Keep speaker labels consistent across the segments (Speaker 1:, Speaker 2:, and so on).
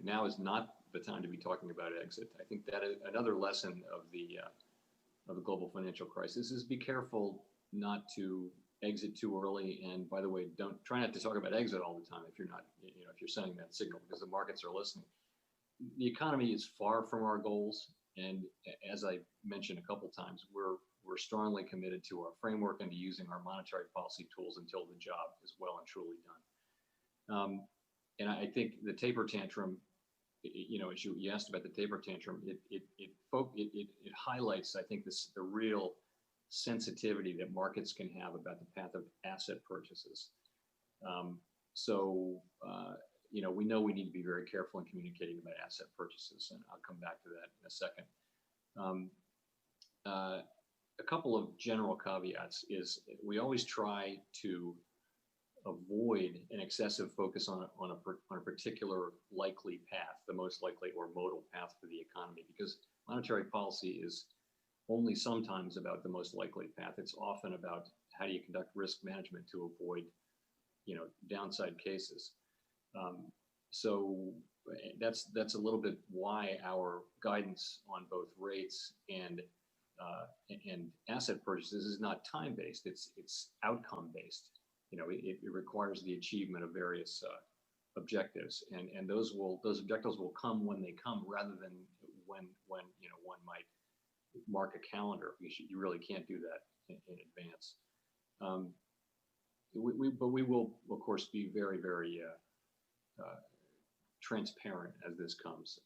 Speaker 1: Now is not the time to be talking about exit. I think that another lesson of the global financial crisis is be careful not to exit too early. And by the way, don't try not to talk about exit all the time if you're not, if you're sending that signal, because the markets are listening. The economy is far from our goals, and as I mentioned a couple times, we're strongly committed to our framework and to using our monetary policy tools until the job is well and truly done. And I think the taper tantrum, as you asked about the taper tantrum, it highlights, I think, the real sensitivity that markets can have about the path of asset purchases. We know we need to be very careful in communicating about asset purchases, and I'll come back to that in a second. A couple of general caveats is we always try to avoid an excessive focus on a particular likely path, the most likely or modal path for the economy, because monetary policy is only sometimes about the most likely path. It's often about how do you conduct risk management to avoid, downside cases. So that's a little bit why our guidance on both rates and asset purchases is not time-based. It's outcome-based. It requires the achievement of various objectives, and those objectives will come when they come, rather than when one might mark a calendar. You really can't do that in advance. But we will, of course, be very, very transparent as this comes,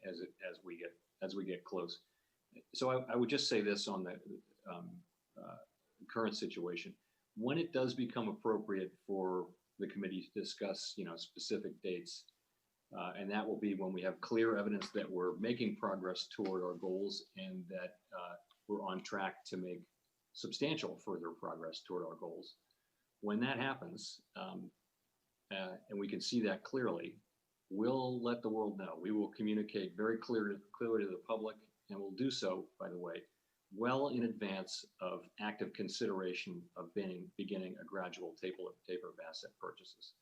Speaker 1: as we get close. So I would just say this on the current situation. When it does become appropriate for the committee to discuss, specific dates, and that will be when we have clear evidence that we're making progress toward our goals and that we're on track to make substantial further progress toward our goals. When that happens, and we can see that clearly, we'll let the world know. We will communicate very clearly to the public, and we'll do so, by the way, well in advance of active consideration of beginning a gradual taper of asset purchases.